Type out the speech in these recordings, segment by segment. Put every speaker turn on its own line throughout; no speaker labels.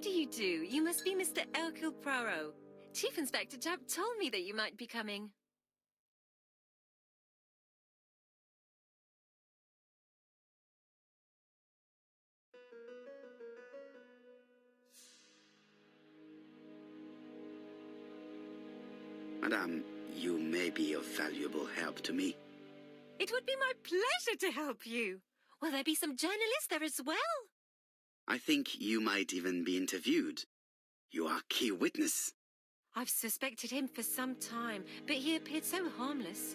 How do you do? You must be Mr. Hercule Poirot. Chief Inspector Jupp told me that you might be coming.
Madame, you may be of valuable help to me.
It would be my pleasure to help you. Will there be some journalists there as well?
I think you might even be interviewed. You are key witness.
I've suspected him for some time, but he appeared so harmless.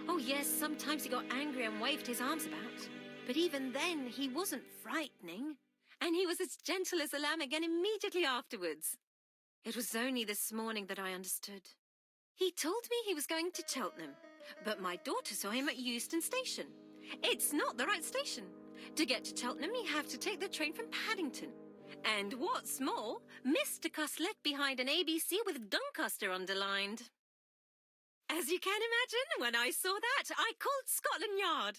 Oh yes, sometimes he got angry and waved his arms about. But even then, he wasn't frightening. And he was as gentle as a lamb again immediately afterwards. It was only this morning that I understood. He told me he was going to Cheltenham, but my daughter saw him at Euston Station. It's not the right station. To get to Cheltenham, you have to take the train from Paddington. And what's more, Mr. Cuss left behind an ABC with Doncaster underlined. As you can imagine, when I saw that, I called Scotland Yard.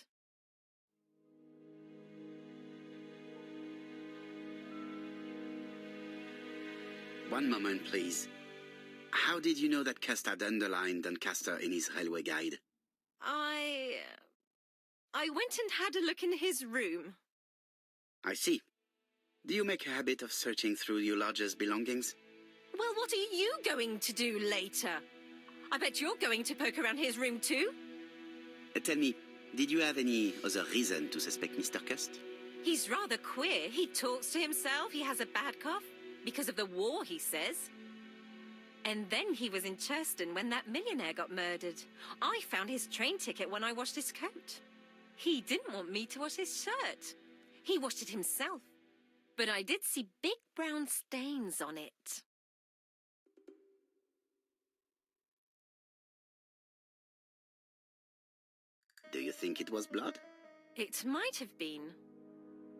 One moment, please. How did you know that Cust had underlined Doncaster in his railway guide?
I went and had a look in his room.
I see. Do you make a habit of searching through your lodger's belongings?
Well, what are you going to do later? I bet you're going to poke around his room too.
Tell me, did you have any other reason to suspect Mr. Cust?
He's rather queer. He talks to himself. He has a bad cough. Because of the war, he says. And then he was in Churston when that millionaire got murdered. I found his train ticket when I washed his coat. He didn't want me to wash his shirt. He washed it himself. But I did see big brown stains on it.
Do you think it was blood?
It might have been.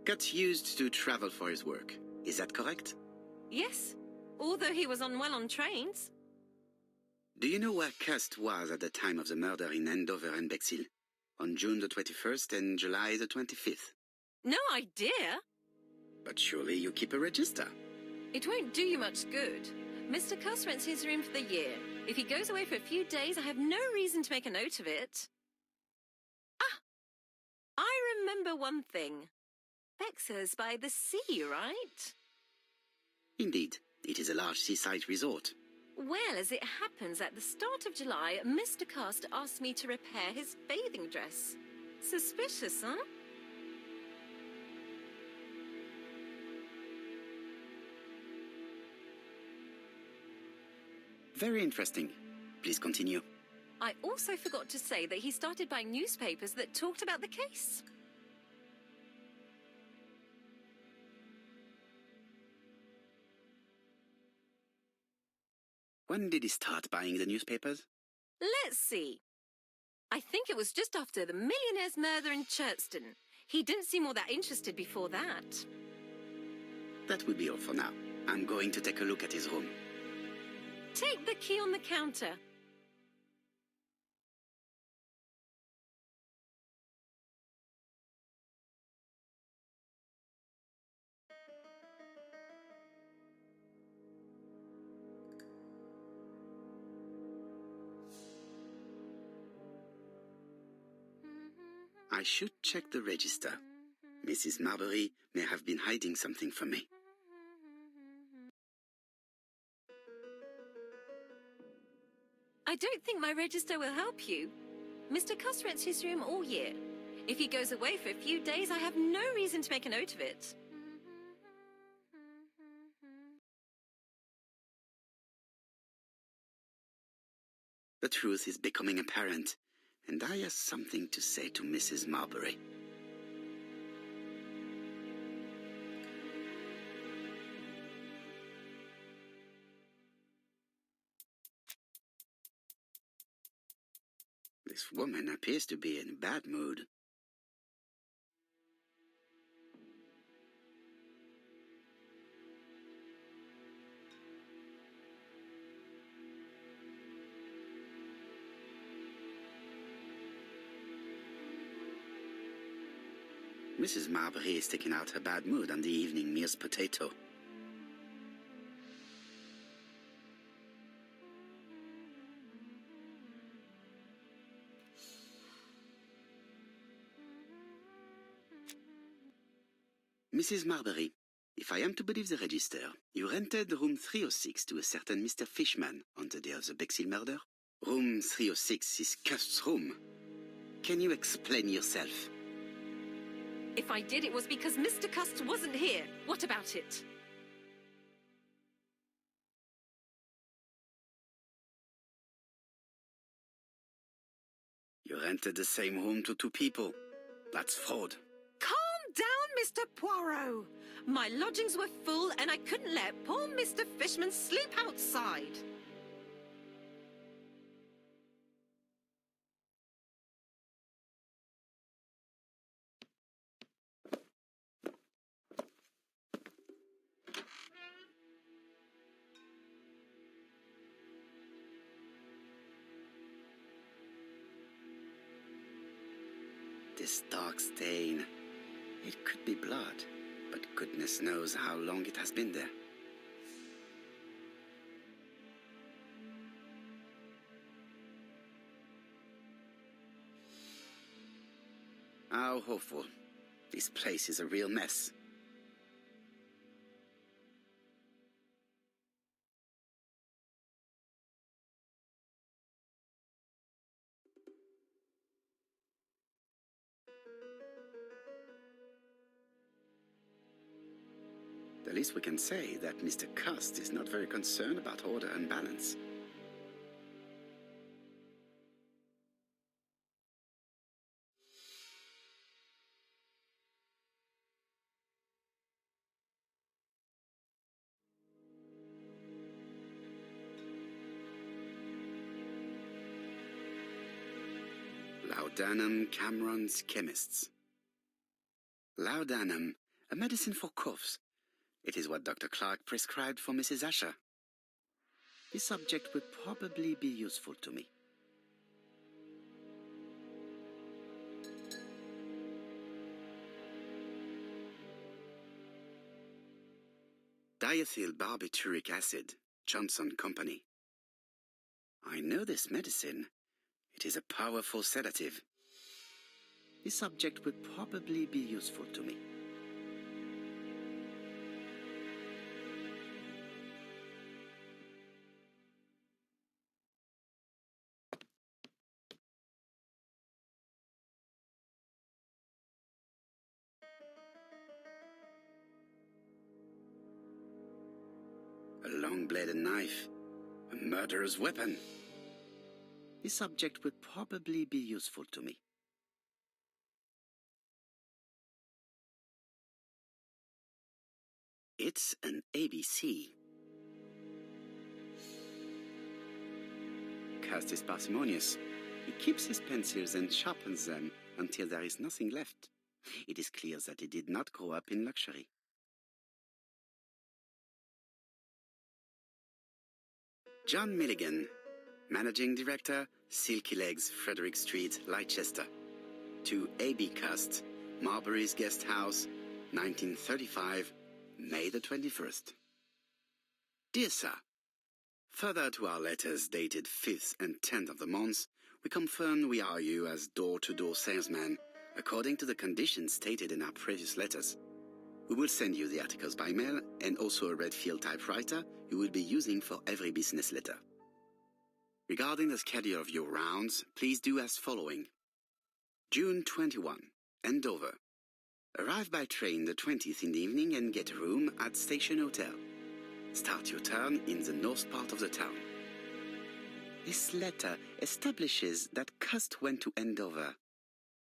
Cust used to travel for his work. Is that correct?
Yes, although he was unwell on trains.
Do you know where Cust was at the time of the murder in Andover and Bexhill? On June the 21st and July the 25th?
No idea.
But surely you keep a register.
It won't do you much good. Mr. Cuss rents his room for the year. If he goes away for a few days, I have no reason to make a note of it. Ah! I remember one thing. Bexhill's by the sea, right?
Indeed, it is a large seaside resort.
Well, as it happens, at the start of July, Mr. Cust asked me to repair his bathing dress. Suspicious, huh?
Very interesting. Please continue.
I also forgot to say that he started buying newspapers that talked about the case.
When did he start buying the newspapers?
Let's see. I think it was just after the millionaire's murder in Churston. He didn't seem all that interested before that.
That will be all for now. I'm going to take a look at his room.
Take the key on the counter.
I should check the register. Mrs. Marbury may have been hiding something from me.
I don't think my register will help you. Mr. Cuss rents his room all year. If he goes away for a few days, I have no reason to make a note of it.
The truth is becoming apparent, and I have something to say to Mrs. Marbury. This woman appears to be in a bad mood. Mrs. Marbury is taking out her bad mood on the evening meal's potato. Mrs. Marbury, if I am to believe the register, you rented room 306 to a certain Mr. Fishman on the day of the Bexhill murder. Room 306 is Cust's room. Can you explain yourself?
If I did, it was because Mr. Cust wasn't here. What about it?
You rented the same room to two people. That's fraud.
Calm down, Mr. Poirot. My lodgings were full and I couldn't let poor Mr. Fishman sleep outside.
This dark stain. It could be blood, but goodness knows how long it has been there. How hopeful. This place is a real mess. The least we can say that Mr. Cust is not very concerned about order and balance. Laudanum Cameron's Chemists. Laudanum, a medicine for coughs. It is what Dr. Clark prescribed for Mrs. Asher. This subject will probably be useful to me. Diethyl barbituric acid, Johnson Company. I know this medicine. It is a powerful sedative. This subject will probably be useful to me. A long-bladed knife, a murderer's weapon. This subject will probably be useful to me. It's an ABC. Cust is parsimonious. He keeps his pencils and sharpens them until there is nothing left. It is clear that he did not grow up in luxury. John Milligan, Managing Director, Silky Legs, Frederick Street, Leicester. To A.B. Cust, Marbury's Guest House, 1935, May the 21st. Dear Sir, further to our letters dated 5th and 10th of the month, we confirm we are you as door-to-door salesman, according to the conditions stated in our previous letters. We will send you the articles by mail and also a red field typewriter you will be using for every business letter. Regarding the schedule of your rounds, please do as following. June 21, Andover. Arrive by train the 20th in the evening and get a room at Station Hotel. Start your turn in the north part of the town. This letter establishes that Cust went to Andover,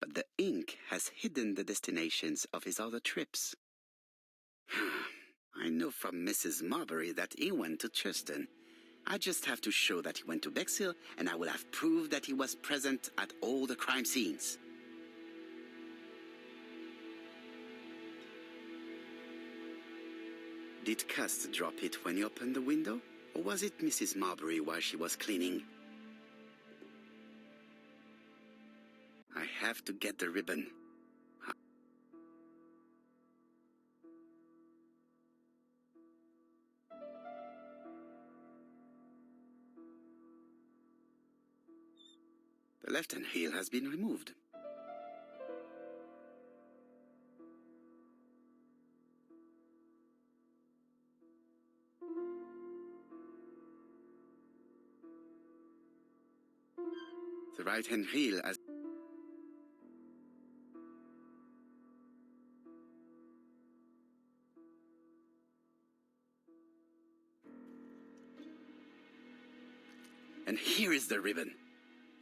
but the ink has hidden the destinations of his other trips. I know from Mrs. Marbury that he went to Churston. I just have to show that he went to Bexhill, and I will have proved that he was present at all the crime scenes. Did Cust drop it when he opened the window, or was it Mrs. Marbury while she was cleaning? I have to get the ribbon. The left-hand heel has been removed. The right-hand wheel has... And here is the ribbon.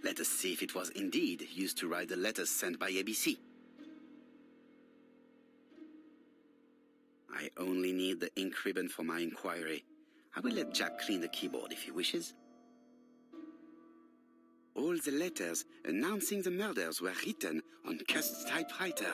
Let us see if it was indeed used to write the letters sent by ABC. I only need the ink ribbon for my inquiry. I will let Jack clean the keyboard if he wishes. All the letters announcing the murders were written on Cust's typewriter.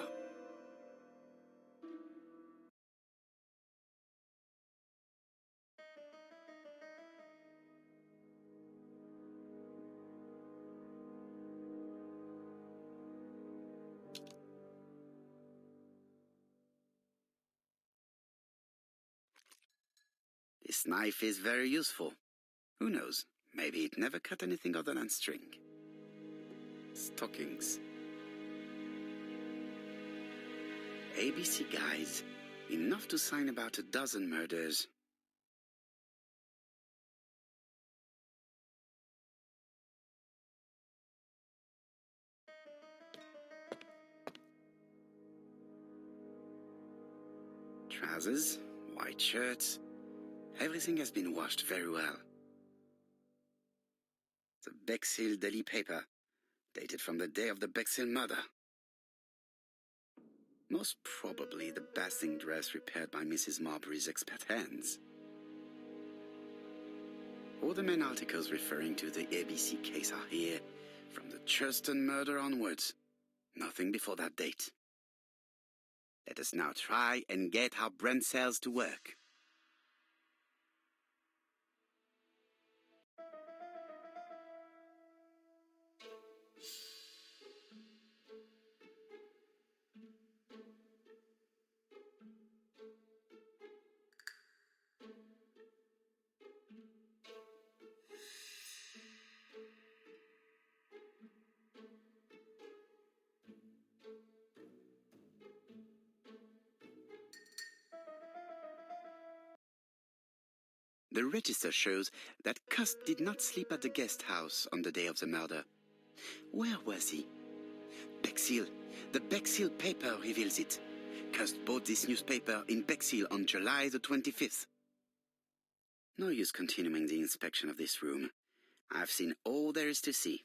This knife is very useful. Who knows, maybe it never cut anything other than string. Stockings. ABC guys, enough to sign about a dozen murders. Trousers, white shirts, everything has been washed very well. The Bexhill daily paper, dated from the day of the Bexhill murder. Most probably the bathing dress repaired by Mrs. Marbury's expert hands. All the main articles referring to the ABC case are here, from the Churston murder onwards. Nothing before that date. Let us now try and get our brain cells to work. The register shows that Cust did not sleep at the guest house on the day of the murder. Where was he? Bexhill. The Bexhill paper reveals it. Cust bought this newspaper in Bexhill on July the 25th. No use continuing the inspection of this room. I've seen all there is to see.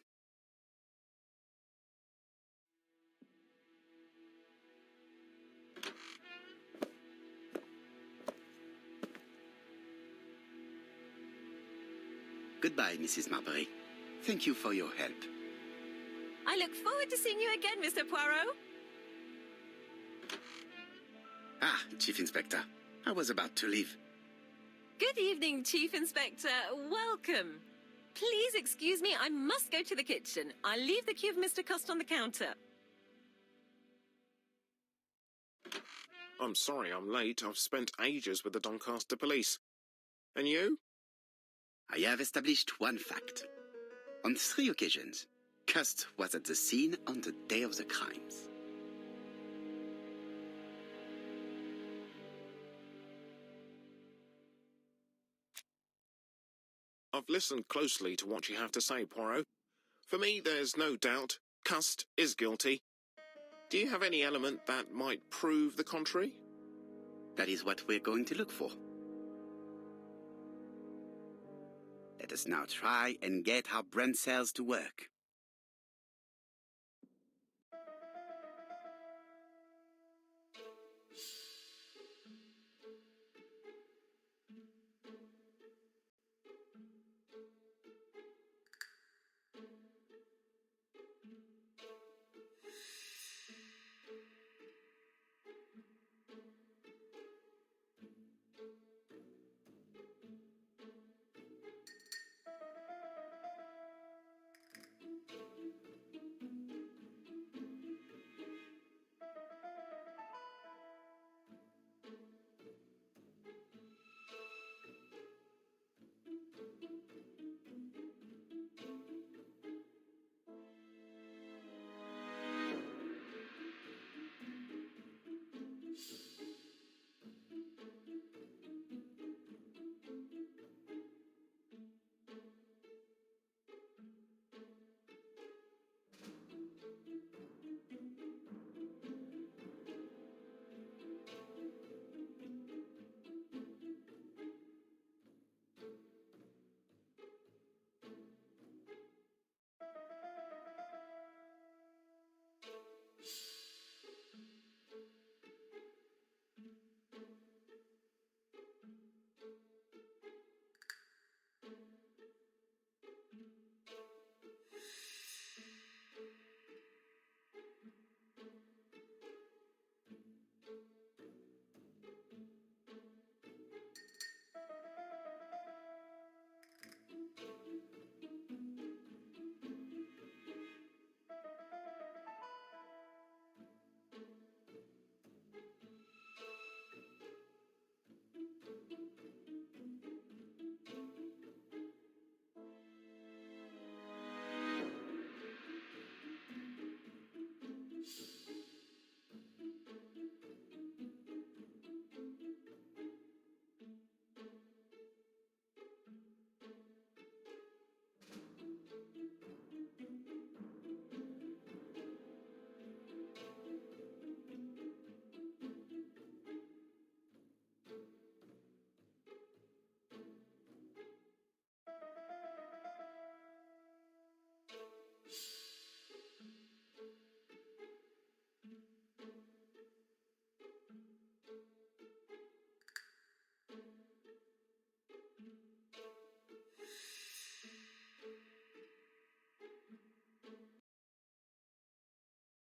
Goodbye, Mrs. Marbury. Thank you for your help.
I look forward to seeing you again, Mr. Poirot.
Ah, Chief Inspector. I was about to leave.
Good evening, Chief Inspector. Welcome. Please excuse me, I must go to the kitchen. I'll leave the key of Mr. Cust on the counter.
I'm sorry I'm late. I've spent ages with the Doncaster police. And you?
I have established one fact. On 3 occasions, Cust was at the scene on the day of the crimes.
I've listened closely to what you have to say, Poirot. For me, there's no doubt Cust is guilty. Do you have any element that might prove the contrary?
That is what we're going to look for. Let us now try and get our brain cells to work.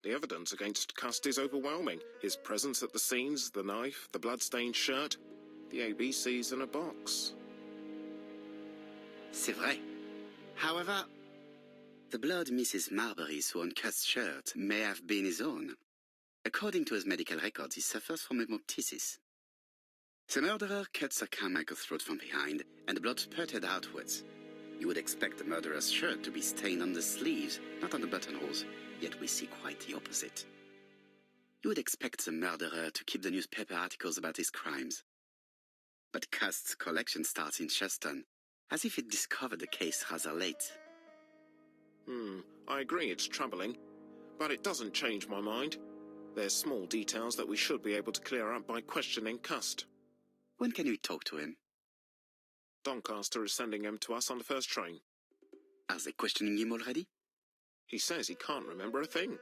The evidence against Cust is overwhelming. His presence at the scenes, the knife, the blood-stained shirt, the ABCs in a box.
C'est vrai. However, the blood Mrs. Marbury saw on Cust's shirt may have been his own. According to his medical records, he suffers from hemoptysis. The murderer cut Sir Carmichael's throat from behind, and the blood spurted outwards. You would expect the murderer's shirt to be stained on the sleeves, not on the buttonholes, yet we see quite the opposite. You would expect the murderer to keep the newspaper articles about his crimes. But Cust's collection starts in Cheston, as if it discovered the case rather late.
I agree it's troubling, but it doesn't change my mind. There's small details that we should be able to clear up by questioning Cust.
When can we talk to him?
Doncaster is sending him to us on the first train.
Are they questioning him already?
He says he can't remember a thing.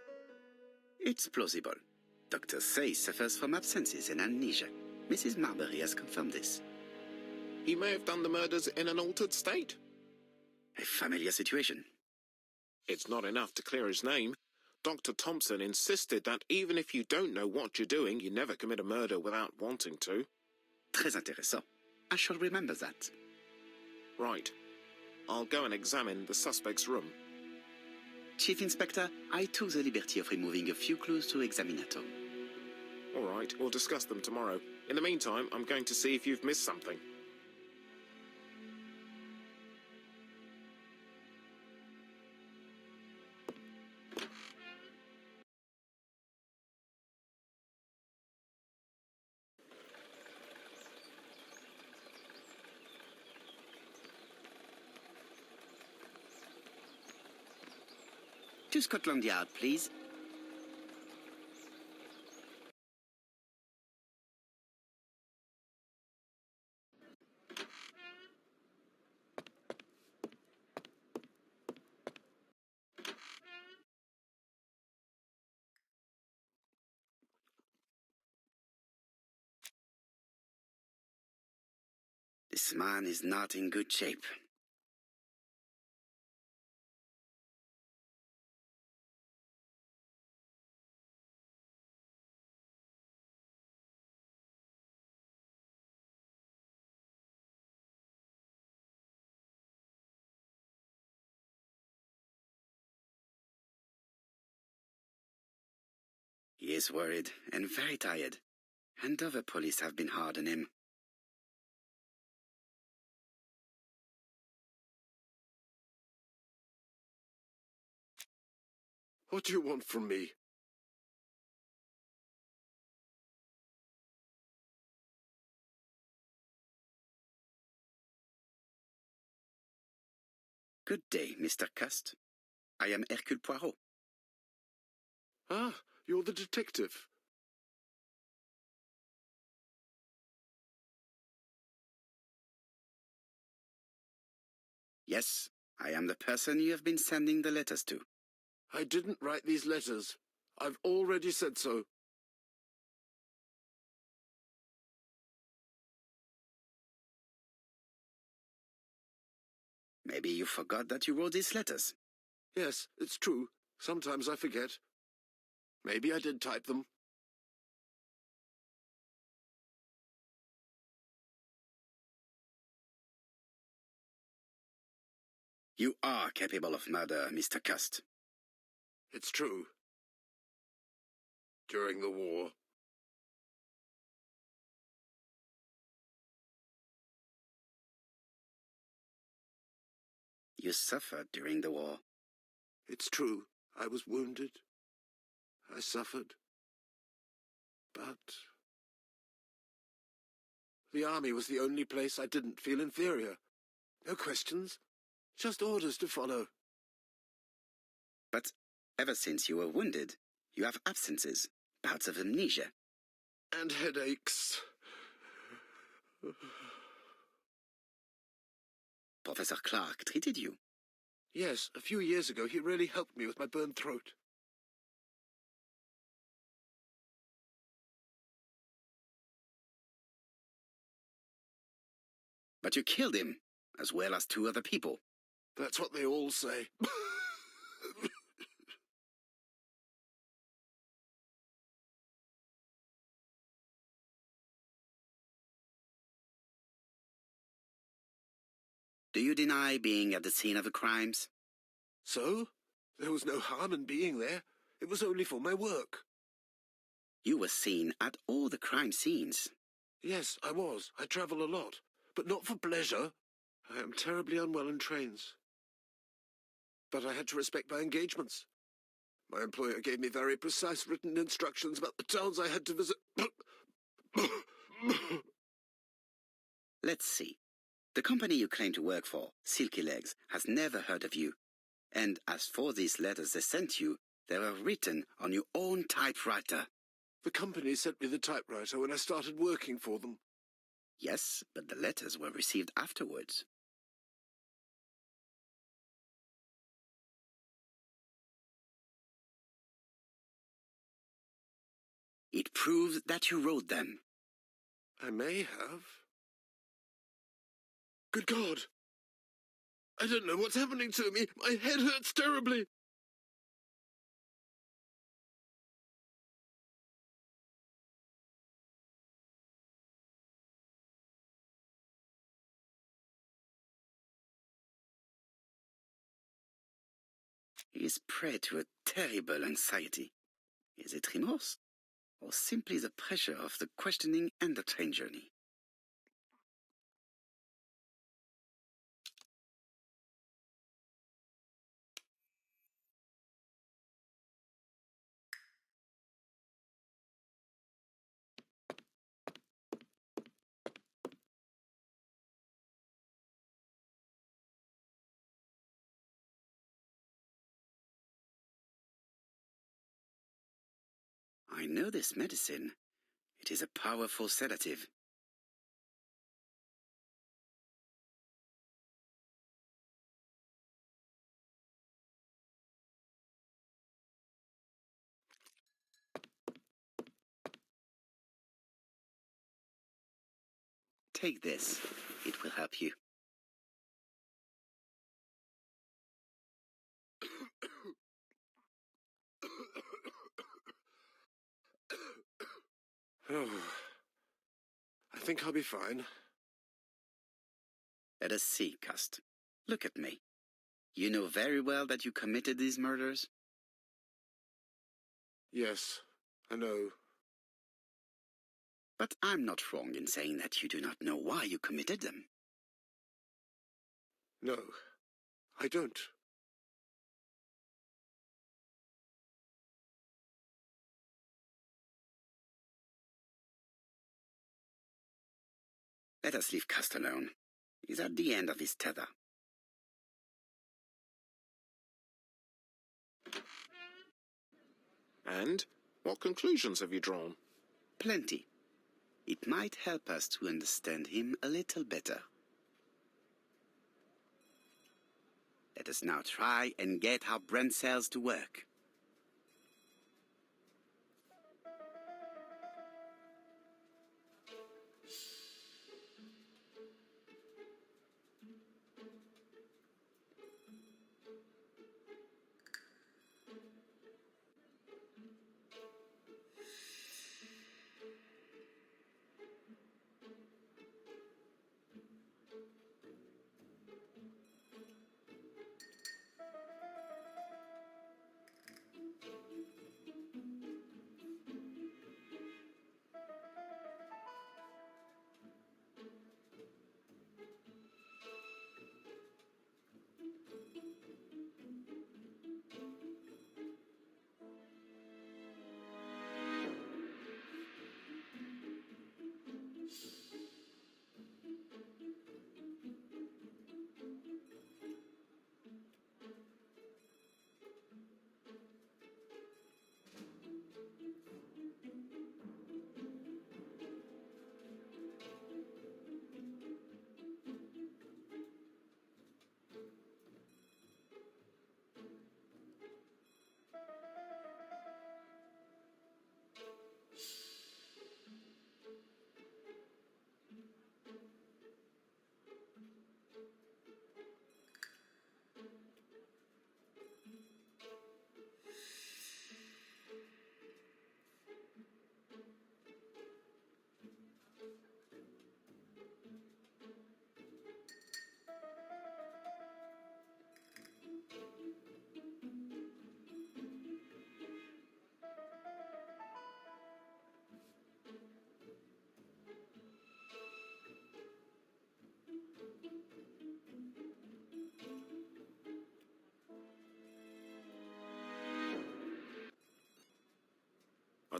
It's plausible. Doctors say he suffers from absences and amnesia. Mrs. Marbury has confirmed this.
He may have done the murders in an altered state.
A familiar situation.
It's not enough to clear his name. Dr. Thompson insisted that even if you don't know what you're doing, you never commit a murder without wanting to.
Très intéressant. I shall remember that.
Right. I'll go and examine the suspect's room.
Chief Inspector, I took the liberty of removing a few clues to examinator.
All right, we'll discuss them tomorrow. In the meantime, I'm going to see if you've missed something.
To Scotland Yard, please. This man is not in good shape. He is worried and very tired, and other police have been hard on him.
What do you want from me?
Good day, Mr. Cust. I am Hercule Poirot.
Ah, you're the detective.
Yes, I am the person you have been sending the letters to.
I didn't write these letters. I've already said so.
Maybe you forgot that you wrote these letters.
Yes, it's true. Sometimes I forget. Maybe I did type them.
You are capable of murder, Mr. Cust.
It's true. During the war.
You suffered during the war.
It's true. I was wounded. I suffered. But the army was the only place I didn't feel inferior. No questions. Just orders to follow.
But ever since you were wounded, you have absences, bouts of amnesia.
And headaches.
Professor Clark treated you.
Yes, a few years ago he really helped me with my burned throat.
But you killed him, as well as 2 other people.
That's what they all say.
Do you deny being at the scene of the crimes?
So? There was no harm in being there. It was only for my work.
You were seen at all the crime scenes.
Yes, I was. I travel a lot, but not for pleasure. I am terribly unwell in trains. But I had to respect my engagements. My employer gave me very precise written instructions about the towns I had to visit.
Let's see. The company you claim to work for, Silky Legs, has never heard of you. And as for these letters they sent you, they were written on your own typewriter.
The company sent me the typewriter when I started working for them.
Yes, but the letters were received afterwards. It proves that you wrote them.
I may have. Good God! I don't know what's happening to me. My head hurts terribly.
He is prey to a terrible anxiety. Is it remorse? Or simply the pressure of the questioning and the train journey? I know this medicine. It is a powerful sedative. Take this. It will help you.
Oh, I think I'll be fine.
Let us see, Cust. Look at me. You know very well that you committed these murders?
Yes, I know.
But I'm not wrong in saying that you do not know why you committed them.
No, I don't.
Let us leave Cust alone. He's at the end of his tether.
And what conclusions have you drawn?
Plenty. It might help us to understand him a little better. Let us now try and get our brain cells to work.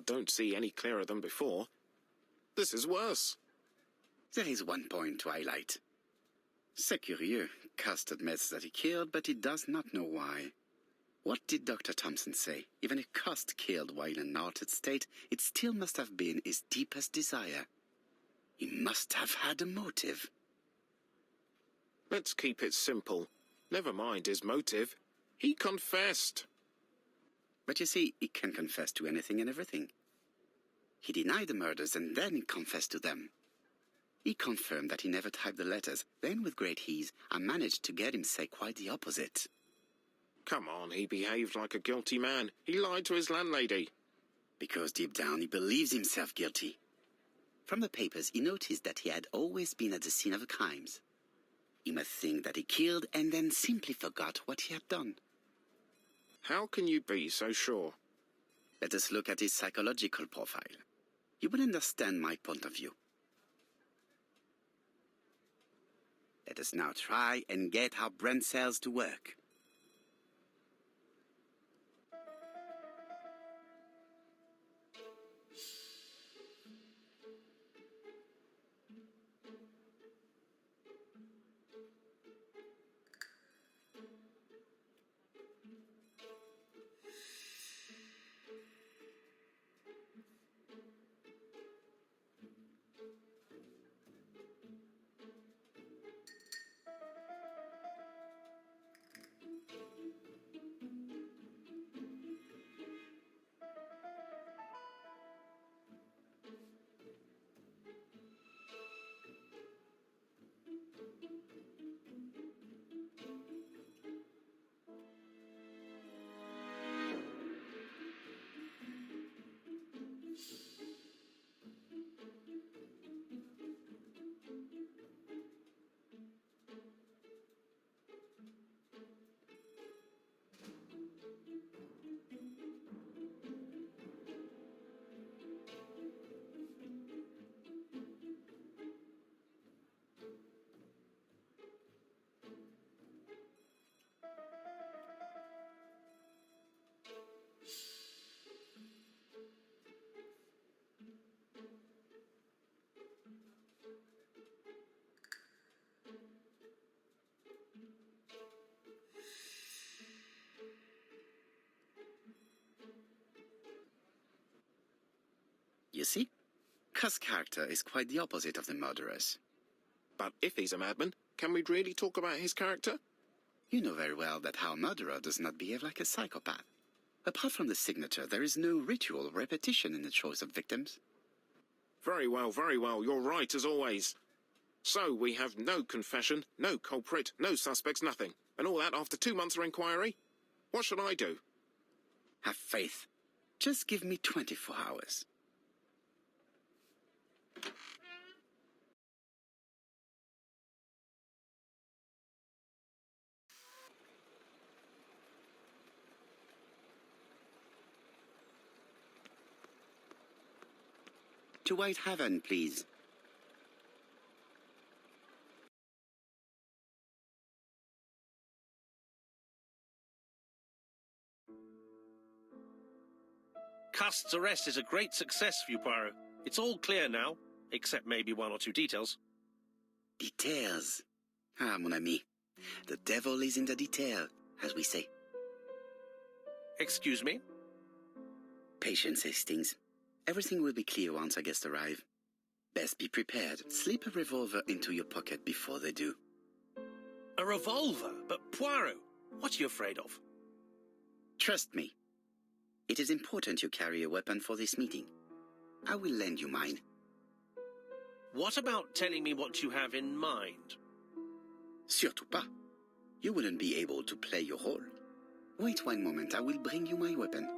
don't see any clearer than before. This is worse.
There is one point to highlight. C'est curieux. Cust admits that he killed, but he does not know why. What did Dr. Thompson say? Even if Cust killed while in an altered state, it still must have been his deepest desire. He must have had a motive.
Let's keep it simple. Never mind his motive. He confessed.
But you see, he can confess to anything and everything. He denied the murders and then he confessed to them. He confirmed that he never typed the letters. Then, with great ease, I managed to get him say quite the opposite.
Come on, he behaved like a guilty man. He lied to his landlady.
Because deep down he believes himself guilty. From the papers, he noticed that he had always been at the scene of the crimes. He must think that he killed and then simply forgot what he had done.
How can you be so sure?
Let us look at his psychological profile. You will understand my point of view. Let us now try and get our brain cells to work. You see, Cust's character is quite the opposite of the murderer's.
But if he's a madman, can we really talk about his character?
You know very well that our murderer does not behave like a psychopath. Apart from the signature, there is no ritual or repetition in the choice of victims.
Very well, you're right as always. So we have no confession, no culprit, no suspects, nothing. And all that after 2 months of inquiry? What should I do?
Have faith. Just give me 24 hours. To Whitehaven, please.
Cust's arrest is a great success for you, Poirot. It's all clear now, except maybe 1 or 2 details.
Details. Ah, mon ami. The devil is in the detail, as we say.
Excuse me?
Patience, Hastings. Everything will be clear once our guests arrive. Best be prepared. Slip a revolver into your pocket before they do.
A revolver? But Poirot, what are you afraid of?
Trust me. It is important you carry a weapon for this meeting. I will lend you mine.
What about telling me what you have in mind?
Surtout pas. You wouldn't be able to play your role. Wait 1 moment, I will bring you my weapon.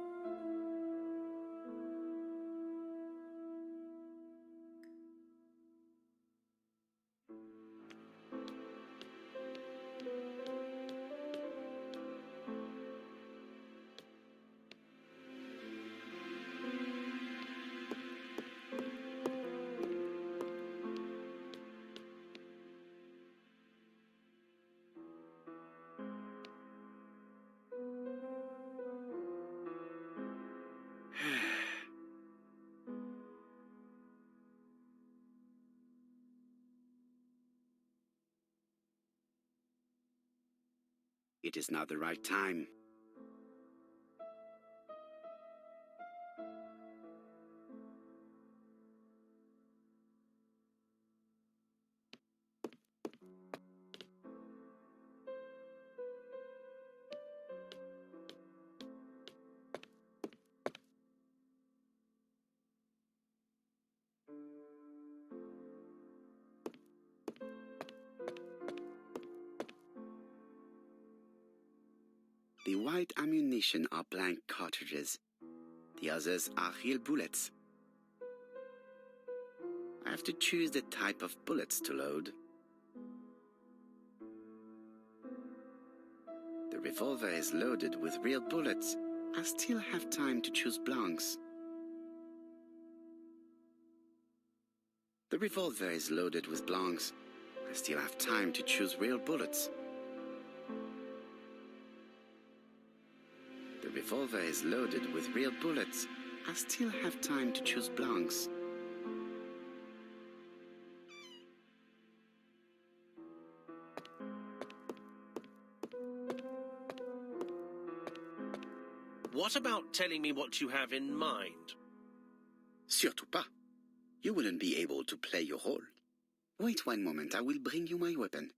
It is not the right time. The white ammunition are blank cartridges. The others are real bullets. I have to choose the type of bullets to load. The revolver is loaded with real bullets. I still have time to choose blanks. The revolver is loaded with blanks. I still have time to choose real bullets. The revolver is loaded with real bullets. I still have time to choose blanks.
What about telling me what you have in mind?
Surtout pas. You wouldn't be able to play your role. Wait one moment, I will bring you my weapon.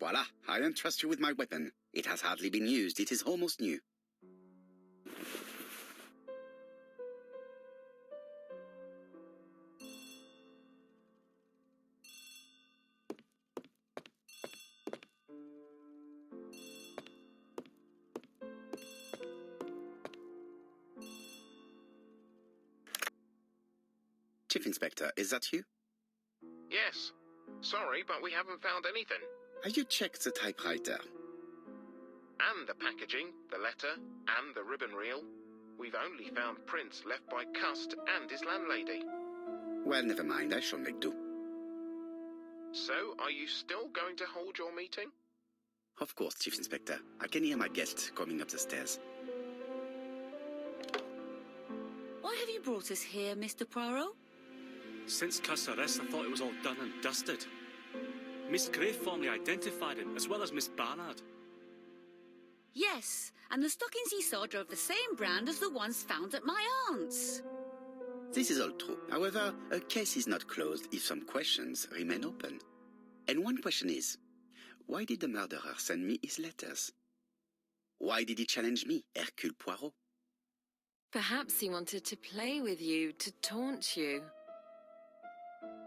Voila, I entrust you with my weapon. It has hardly been used, it is almost new. Chief Inspector, is that you?
Yes. Sorry, but we haven't found anything.
Have you checked the typewriter?
And the packaging, the letter, and the ribbon reel. We've only found prints left by Cust and his landlady.
Well, never mind, I shall make do.
So, are you still going to hold your meeting?
Of course, Chief Inspector. I can hear my guest coming up the stairs.
Why have you brought us here, Mr. Poirot?
Since Cust's arrest, I thought it was all done and dusted. Miss Gray formally identified him, as well as Miss Barnard.
Yes, and the stockings he saw drove the same brand as the ones found at my aunt's.
This is all true. However, a case is not closed if some questions remain open. And one question is, why did the murderer send me his letters? Why did he challenge me, Hercule Poirot?
Perhaps he wanted to play with you, to taunt you.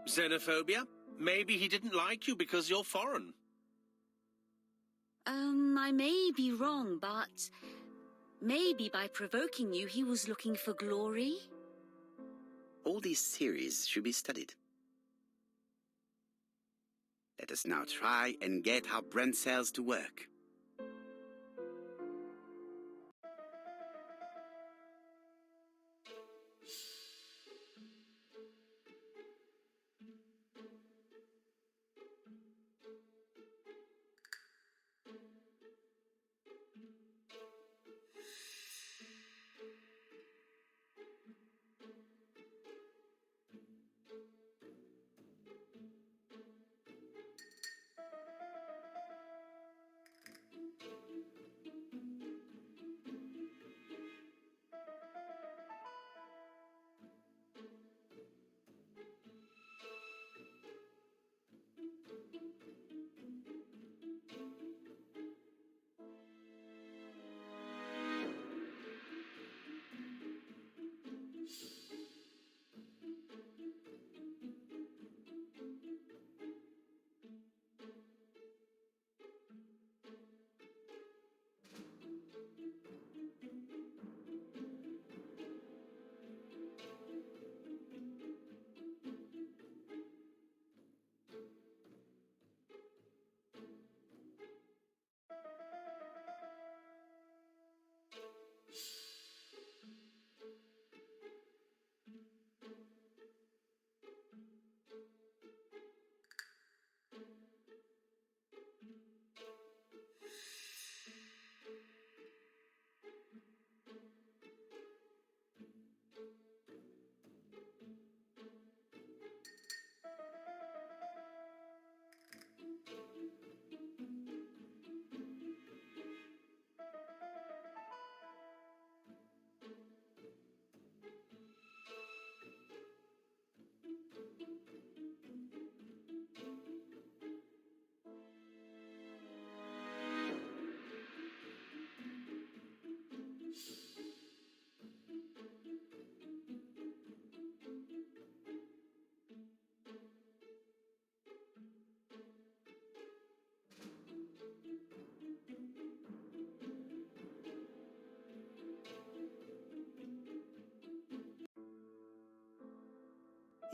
Xenophobia? Maybe he didn't like you because you're foreign.
I may be wrong, but maybe by provoking you, he was looking for glory?
All these theories should be studied. Let us now try and get our brain cells to work.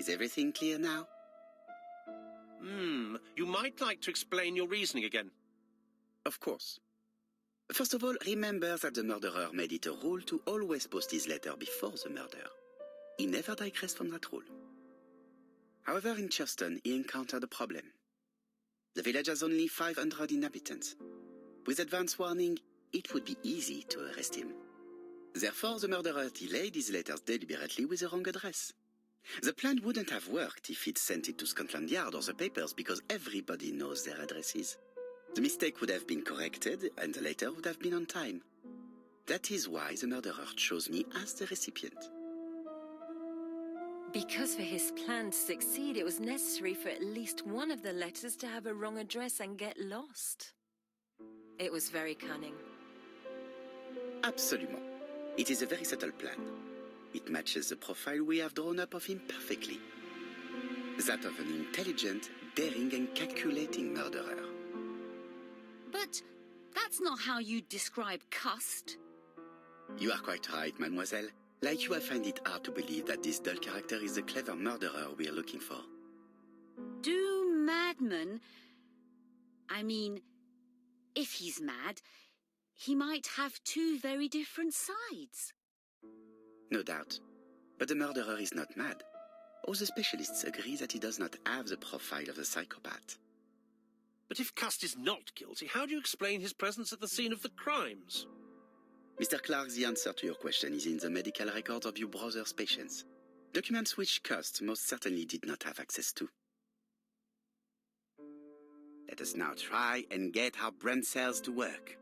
Is everything clear now?
You might like to explain your reasoning again.
Of course. First of all, remember that the murderer made it a rule to always post his letter before the murder. He never digressed from that rule. However, in Churston, he encountered a problem. The village has only 500 inhabitants. With advance warning, it would be easy to arrest him. Therefore, the murderer delayed his letters deliberately with the wrong address. The plan wouldn't have worked if he'd sent it to Scotland Yard or the papers because everybody knows their addresses. The mistake would have been corrected and the letter would have been on time. That is why the murderer chose me as the recipient.
Because for his plan to succeed, it was necessary for at least one of the letters to have a wrong address and get lost. It was very cunning.
Absolument. It is a very subtle plan. It matches the profile we have drawn up of him perfectly. That of an intelligent, daring and calculating murderer.
But that's not how you describe Cust.
You are quite right, mademoiselle. Like you, I find it hard to believe that this dull character is the clever murderer we are looking for.
Do madmen... I mean, if he's mad, he might have two very different sides.
No doubt. But the murderer is not mad. All the specialists agree that he does not have the profile of the psychopath.
But if Cust is not guilty, how do you explain his presence at the scene of the crimes?
Mr. Clark, the answer to your question is in the medical records of your brother's patients. Documents which Cust most certainly did not have access to. Let us now try and get our brain cells to work.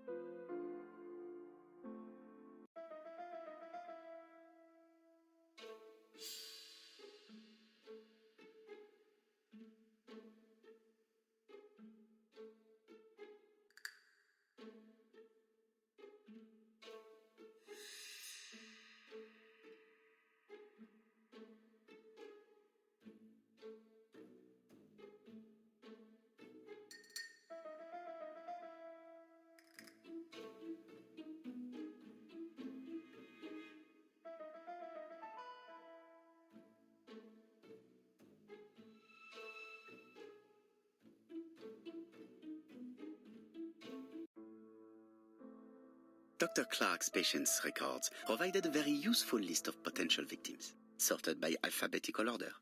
Dr. Clark's patients' records provided a very useful list of potential victims, sorted by alphabetical order.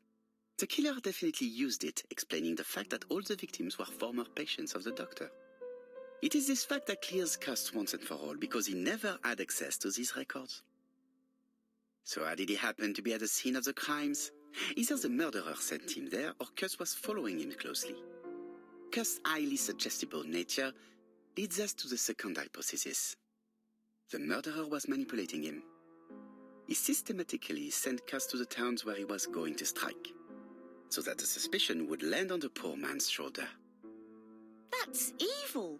The killer definitely used it, explaining the fact that all the victims were former patients of the doctor. It is this fact that clears Cust once and for all, because he never had access to these records. So how did he happen to be at the scene of the crimes? Either the murderer sent him there, or Cust was following him closely. Cust's highly suggestible nature leads us to the second hypothesis. The murderer was manipulating him. He systematically sent Cust to the towns where he was going to strike, so that the suspicion would land on the poor man's shoulder.
That's evil.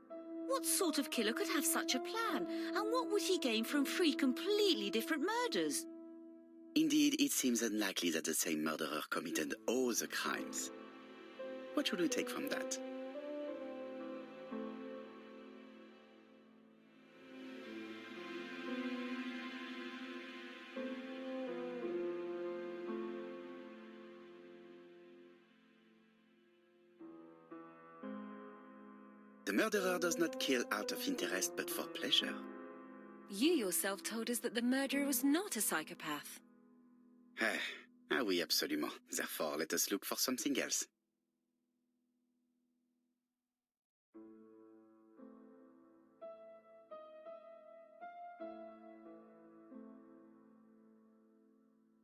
What sort of killer could have such a plan? And what would he gain from 3 completely different murders?
Indeed, it seems unlikely that the same murderer committed all the crimes. What should we take from that? The murderer does not kill out of interest but for pleasure.
You yourself told us that the murderer was not a psychopath.
Ah oui, absolument. Therefore, let us look for something else.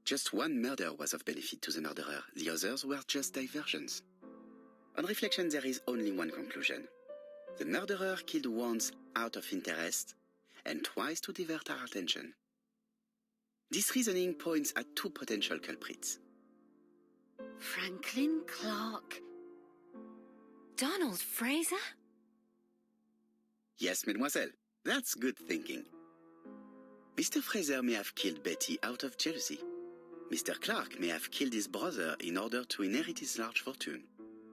Just one murder was of benefit to the murderer. The others were just diversions. On reflection, there is only one conclusion. The murderer killed once out of interest and twice to divert our attention. This reasoning points at 2 potential culprits.
Franklin Clark.
Donald Fraser?
Yes, mademoiselle, that's good thinking. Mr. Fraser may have killed Betty out of jealousy. Mr. Clark may have killed his brother in order to inherit his large fortune.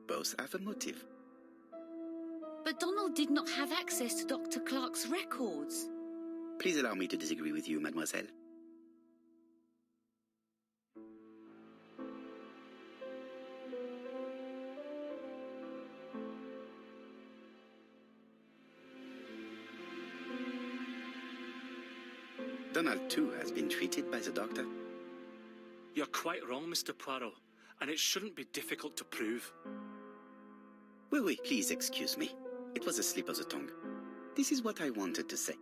Both have a motive.
But Donald did not have access to Dr. Clark's records.
Please allow me to disagree with you, mademoiselle. Donald, too, has been treated by the doctor.
You're quite wrong, Mr. Poirot, and it shouldn't be difficult to prove.
Oui, please excuse me. It was a slip of the tongue. This is what I wanted to say.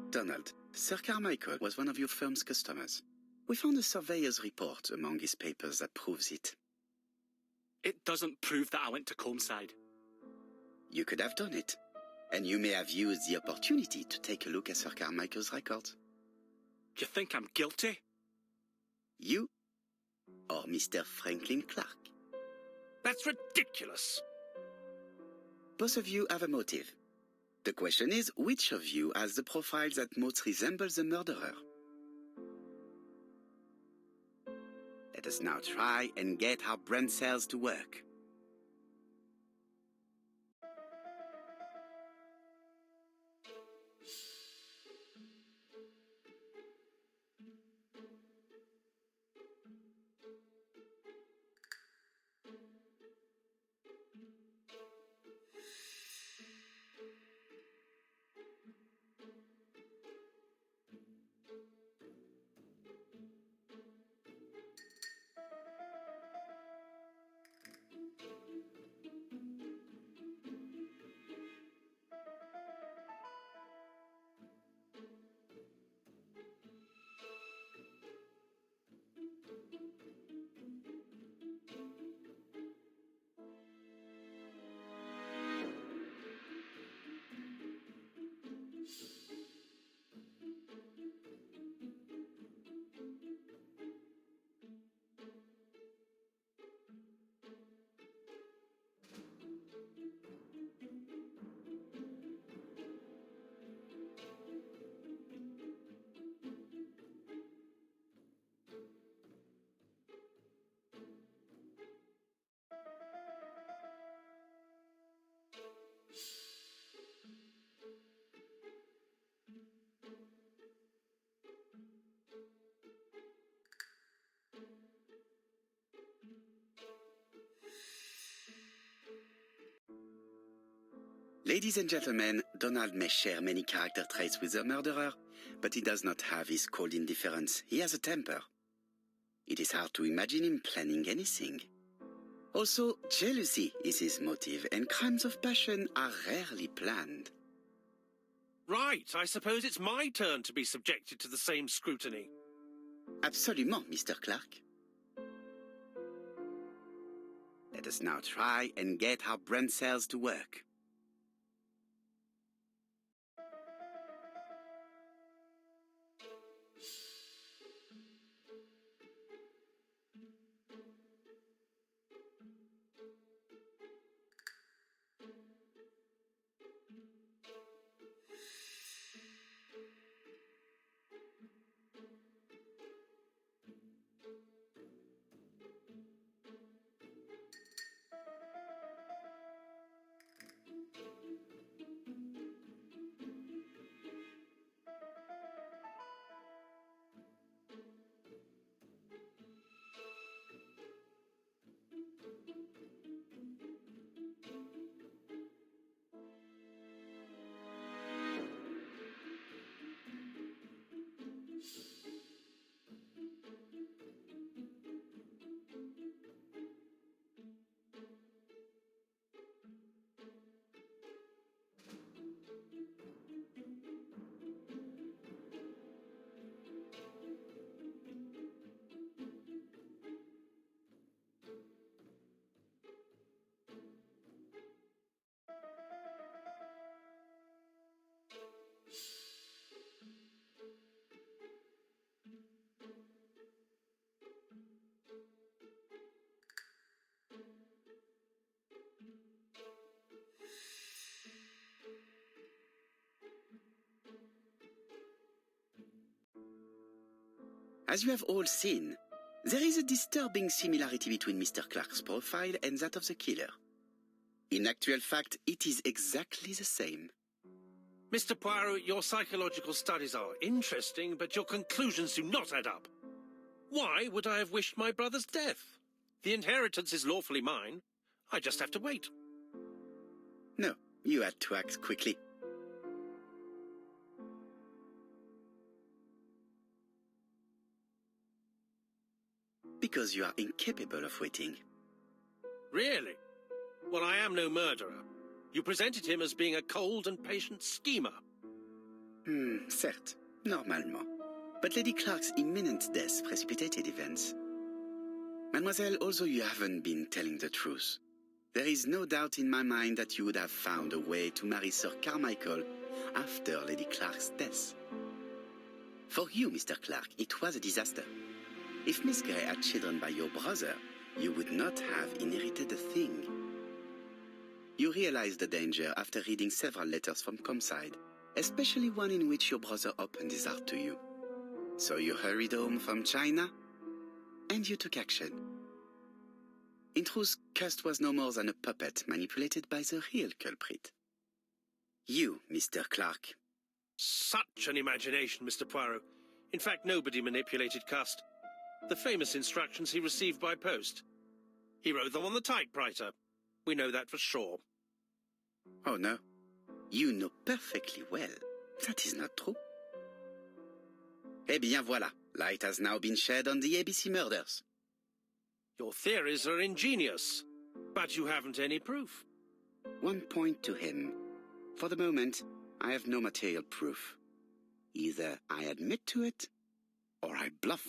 Donald, Sir Carmichael was one of your firm's customers. We found a surveyor's report among his papers that proves it.
It doesn't prove that I went to Comeside.
You could have done it. And you may have used the opportunity to take a look at Sir Carmichael's records.
You think I'm guilty?
You or Mr. Franklin Clark?
That's ridiculous.
Both of you have a motive. The question is, which of you has the profile that most resembles the murderer? Let us now try and get our brain cells to work. Ladies and gentlemen, Donald may share many character traits with the murderer, but he does not have his cold indifference. He has a temper. It is hard to imagine him planning anything. Also, jealousy is his motive, and crimes of passion are rarely planned.
Right, I suppose it's my turn to be subjected to the same scrutiny.
Absolument, Mr. Clark. Let us now try and get our brain cells to work. As you have all seen, there is a disturbing similarity between Mr. Clark's profile and that of the killer. In actual fact, it is exactly the same.
Mr. Poirot, your psychological studies are interesting, but your conclusions do not add up. Why would I have wished my brother's death? The inheritance is lawfully mine. I just have to wait.
No, you had to act quickly. because you are incapable of waiting.
Really? Well, I am no murderer. You presented him as being a cold and patient schemer.
Certes, normalement. But Lady Clark's imminent death precipitated events. Mademoiselle, although you haven't been telling the truth, there is no doubt in my mind that you would have found a way to marry Sir Carmichael after Lady Clark's death. For you, Mr. Clark, it was a disaster. If Miss Grey had children by your brother, you would not have inherited a thing. You realized the danger after reading several letters from Comside, especially one in which your brother opened his heart to you. So you hurried home from China, and you took action. In truth, Cust was no more than a puppet manipulated by the real culprit. You, Mr. Clark.
Such an imagination, Mr. Poirot. In fact, nobody manipulated Cust. The famous instructions he received by post. He wrote them on the typewriter. We know that for sure.
Oh no, you know perfectly well. That is not true. Eh bien voilà, light has now been shed on the ABC murders.
Your theories are ingenious, but you haven't any proof.
One point to him. For the moment, I have no material proof. Either I admit to it, or I bluff.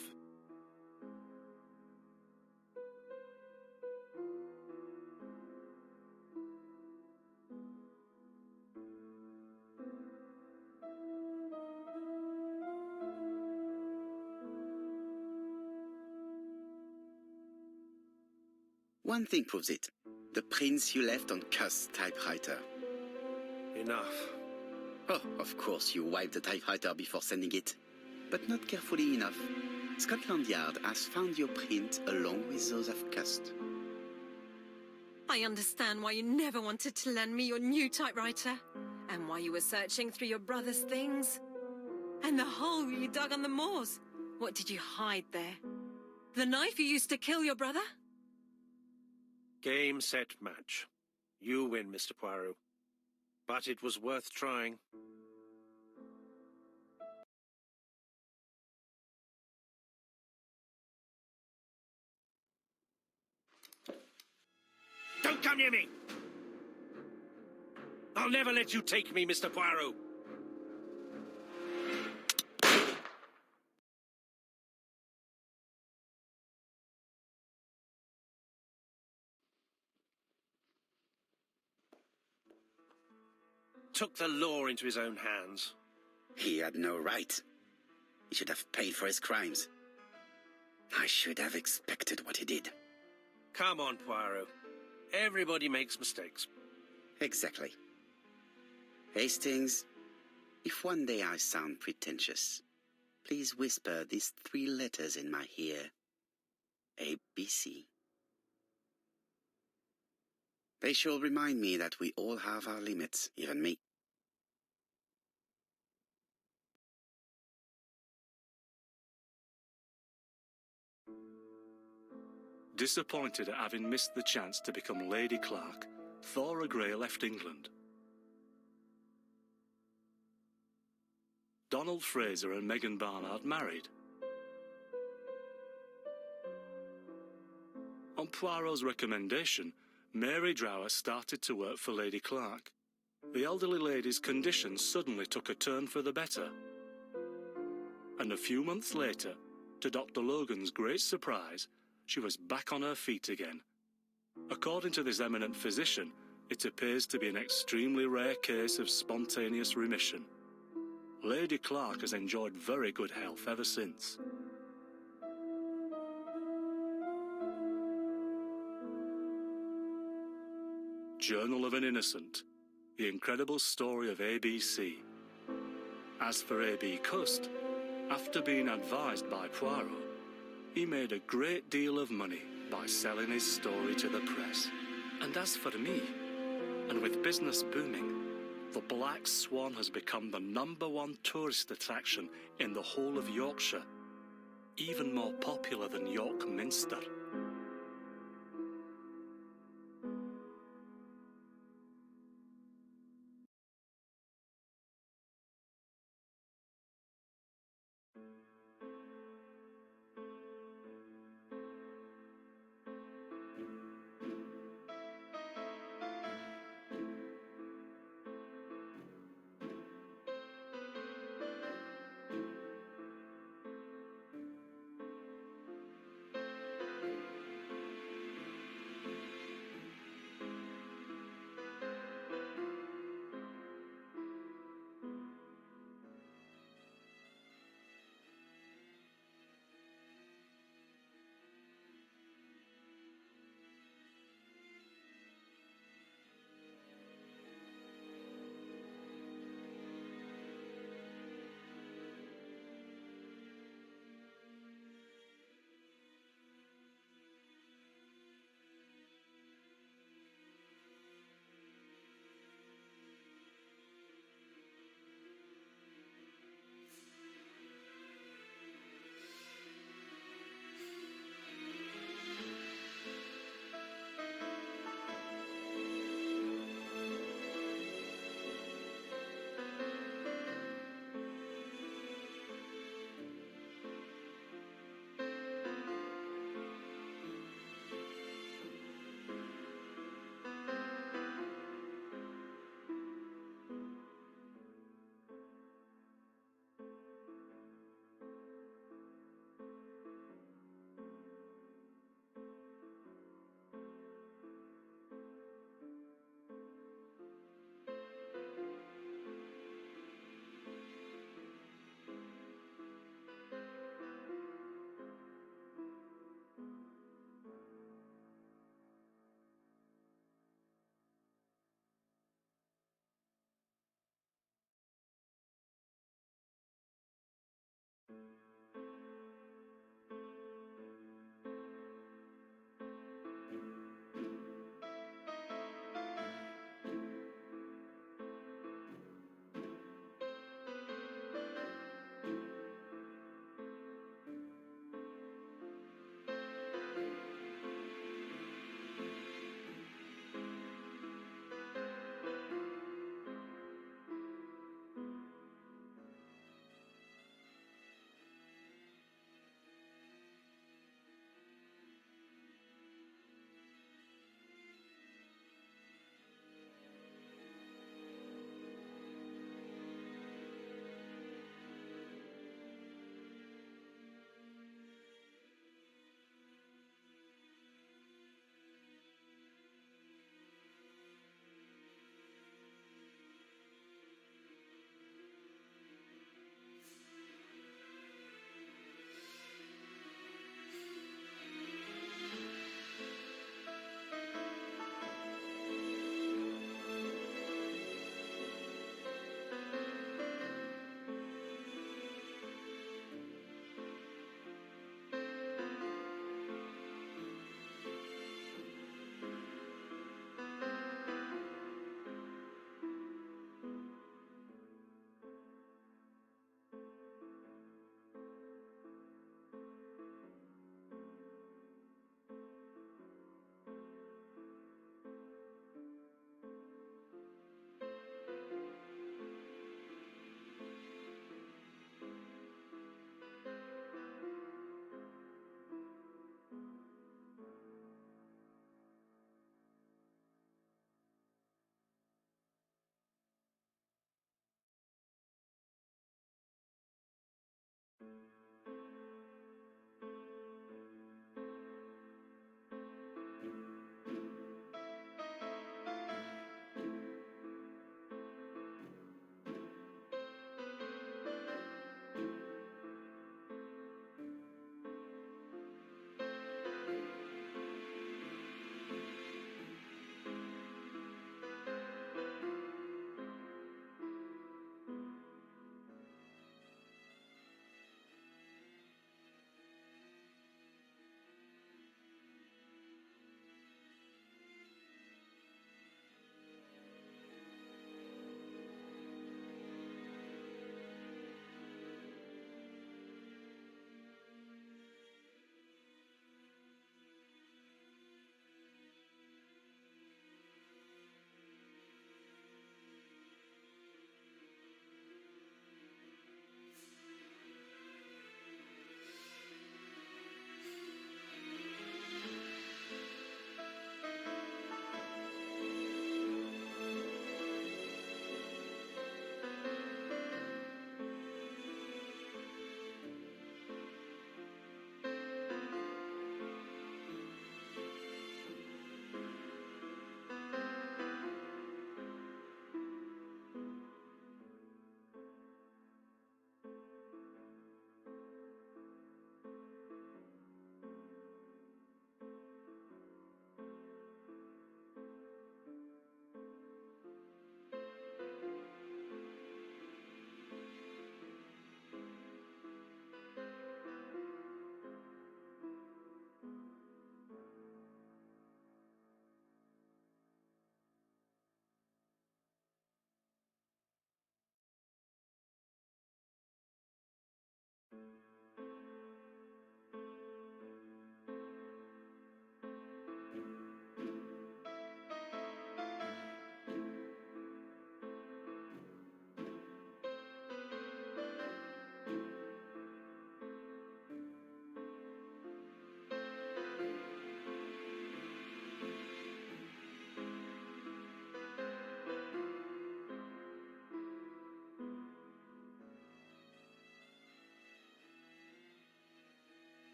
One thing proves it. The prints you left on Cust's typewriter.
Enough.
Oh, of course, you wiped the typewriter before sending it. But not carefully enough. Scotland Yard has found your print along with those of Cust.
I understand why you never wanted to lend me your new typewriter, and why you were searching through your brother's things. And the hole you dug on the moors. What did you hide there? The knife you used to kill your brother?
Game, set, match. You win, Mr. Poirot. But it was worth trying. Don't come near me! I'll never let you take me, Mr. Poirot. Took the law into his own hands.
He had no right. He should have paid for his crimes. I should have expected what he did.
Come on, Poirot. Everybody makes mistakes.
Exactly. Hastings, if one day I sound pretentious, please whisper these 3 letters in my ear. ABC. They shall remind me that we all have our limits, even me.
Disappointed at having missed the chance to become Lady Clark, Thora Grey left England. Donald Fraser and Megan Barnard married. On Poirot's recommendation, Mary Drower started to work for Lady Clark. The elderly lady's condition suddenly took a turn for the better. And a few months later, to Dr. Logan's great surprise, she was back on her feet again. According to this eminent physician, it appears to be an extremely rare case of spontaneous remission. Lady Clark has enjoyed very good health ever since. Journal of an Innocent, the incredible story of ABC. As for A.B. Cust, after being advised by Poirot, he made a great deal of money by selling his story to the press. And as for me, and with business booming, the Black Swan has become the #1 tourist attraction in the whole of Yorkshire, even more popular than York Minster.